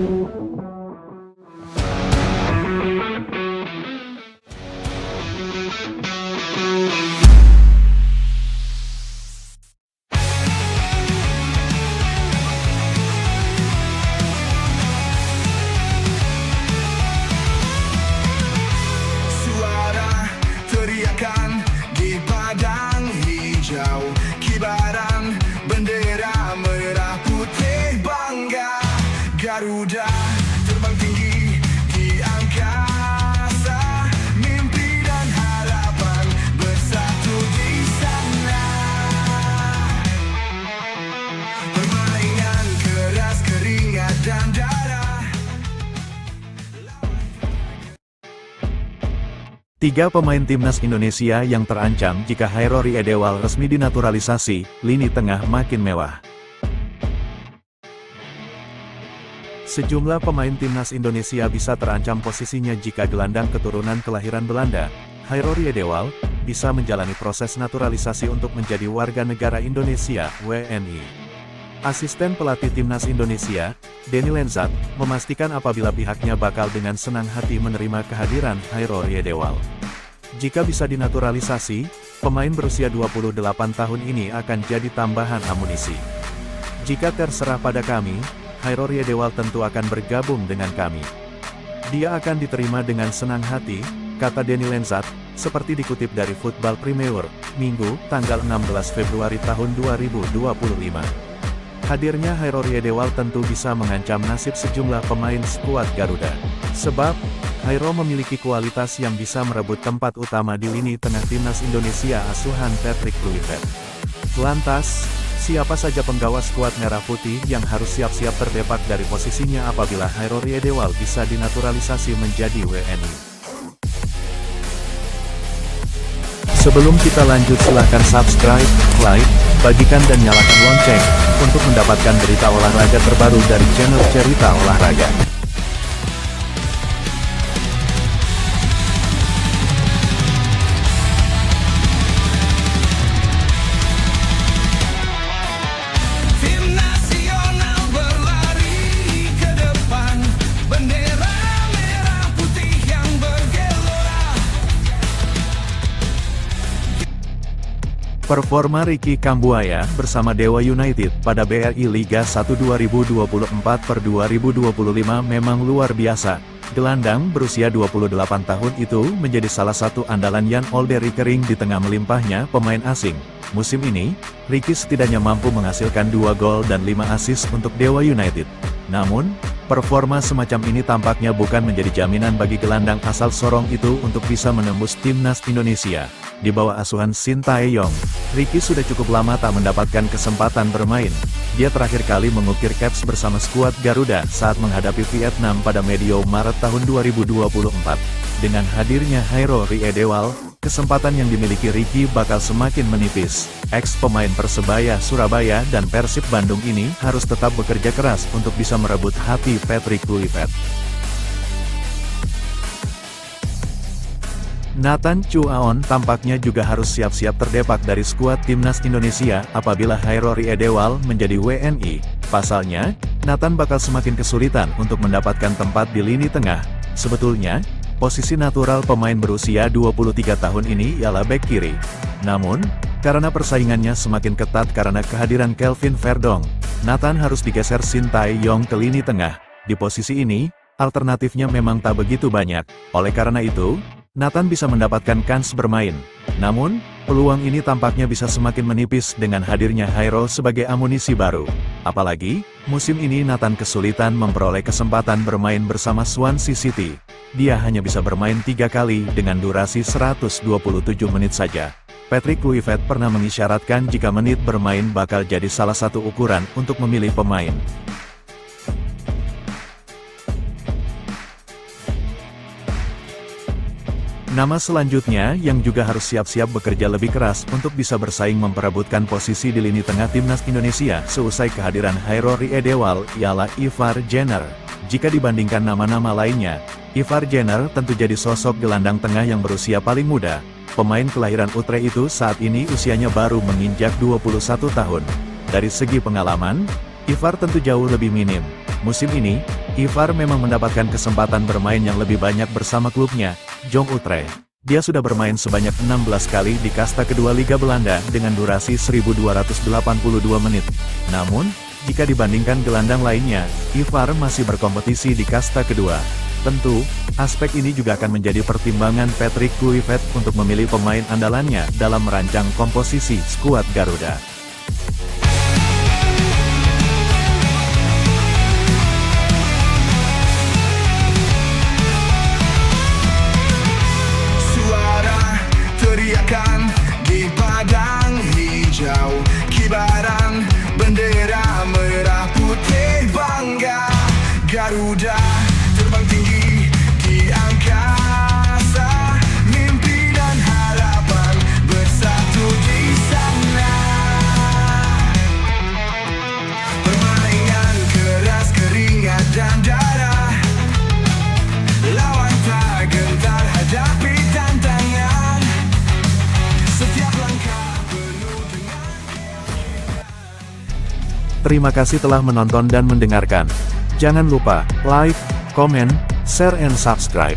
Suara teriakan di padang hijau, kibaran bendera merah putih bangga. Garuda terbang tinggi di angkasa, mimpi dan harapan bersatu di sana. Permainan keras, keringat dan darah. 3 pemain timnas Indonesia yang terancam jika Hairori Edewal resmi dinaturalisasi, lini tengah makin mewah. Sejumlah pemain timnas Indonesia bisa terancam posisinya jika gelandang keturunan kelahiran Belanda, Hairori Edewal, bisa menjalani proses naturalisasi untuk menjadi warga negara Indonesia, WNI. Asisten pelatih timnas Indonesia, Denny Lenzat, memastikan apabila pihaknya bakal dengan senang hati menerima kehadiran Hairori Edewal. Jika bisa dinaturalisasi, pemain berusia 28 tahun ini akan jadi tambahan amunisi. Jika terserah pada kami, Hairori Edewal tentu akan bergabung dengan kami. Dia akan diterima dengan senang hati, kata Denny Lenzat, seperti dikutip dari Football Premier, Minggu, tanggal 16 Februari tahun 2025. Hadirnya Hairori Edewal tentu bisa mengancam nasib sejumlah pemain skuad Garuda. Sebab, Hairo memiliki kualitas yang bisa merebut tempat utama di lini tengah timnas Indonesia asuhan Patrick Kluivert. Lantas, siapa saja penggawa skuad Merah Putih yang harus siap-siap terdepak dari posisinya apabila Hairori Edewal bisa dinaturalisasi menjadi WNI? Sebelum kita lanjut, silahkan subscribe, like, bagikan dan nyalakan lonceng, untuk mendapatkan berita olahraga terbaru dari channel Cerita Olahraga. Tim nasional berlari ke depan, bendera merah putih yang bergelora. Performa Ricky Kambuaya bersama Dewa United pada BRI Liga 1 2024/2025 memang luar biasa. Gelandang berusia 28 tahun itu menjadi salah satu andalan Jan Olde Rickering di tengah melimpahnya pemain asing. Musim ini, Ricky setidaknya mampu menghasilkan 2 gol dan 5 assist untuk Dewa United. Namun, performa semacam ini tampaknya bukan menjadi jaminan bagi gelandang asal Sorong itu untuk bisa menembus timnas Indonesia. Di bawah asuhan Shin Tae-yong, Ricky sudah cukup lama tak mendapatkan kesempatan bermain. Dia terakhir kali mengukir caps bersama skuad Garuda saat menghadapi Vietnam pada medio Maret tahun 2024. Dengan hadirnya Hairori Edewal, kesempatan yang dimiliki Ricky bakal semakin menipis. Ex-pemain Persebaya Surabaya dan Persib Bandung ini harus tetap bekerja keras untuk bisa merebut hati Patrick Kluivert. Nathan Chuaon tampaknya juga harus siap-siap terdepak dari skuad timnas Indonesia apabila Hairori Edewal menjadi WNI. Pasalnya, Nathan bakal semakin kesulitan untuk mendapatkan tempat di lini tengah. Sebetulnya, posisi natural pemain berusia 23 tahun ini ialah bek kiri. Namun, karena persaingannya semakin ketat karena kehadiran Kelvin Verdong, Nathan harus digeser Shin Tae-yong ke lini tengah. Di posisi ini, alternatifnya memang tak begitu banyak. Oleh karena itu, Nathan bisa mendapatkan kans bermain. Namun, peluang ini tampaknya bisa semakin menipis dengan hadirnya Hairo sebagai amunisi baru. Apalagi, musim ini Nathan kesulitan memperoleh kesempatan bermain bersama Swansea City. Dia hanya bisa bermain 3 kali dengan durasi 127 menit saja. Patrick Kluivert pernah mengisyaratkan jika menit bermain bakal jadi salah satu ukuran untuk memilih pemain. Nama selanjutnya yang juga harus siap-siap bekerja lebih keras untuk bisa bersaing memperebutkan posisi di lini tengah timnas Indonesia seusai kehadiran Hairori Edewal ialah Ivar Jenner. Jika dibandingkan nama-nama lainnya, Ivar Jenner tentu jadi sosok gelandang tengah yang berusia paling muda. Pemain kelahiran Utrecht itu saat ini usianya baru menginjak 21 tahun. Dari segi pengalaman, Ivar tentu jauh lebih minim. Musim ini, Ivar memang mendapatkan kesempatan bermain yang lebih banyak bersama klubnya, Jong Utrecht. Dia sudah bermain sebanyak 16 kali di kasta kedua Liga Belanda dengan durasi 1282 menit. Namun, jika dibandingkan gelandang lainnya, Ivar masih berkompetisi di kasta kedua. Tentu, aspek ini juga akan menjadi pertimbangan Patrick Kluivert untuk memilih pemain andalannya dalam merancang komposisi skuad Garuda. Teriakan di padang hijau, kibaran bendera merah putih bangga. Garuda terbang tinggi di angkasa, mimpi dan harapan bersatu di sana. Permainan keras, keringat dan darah, lawan tak gentar hadapi tantangan. Terima kasih telah menonton dan mendengarkan. Jangan lupa like, comment, share and subscribe.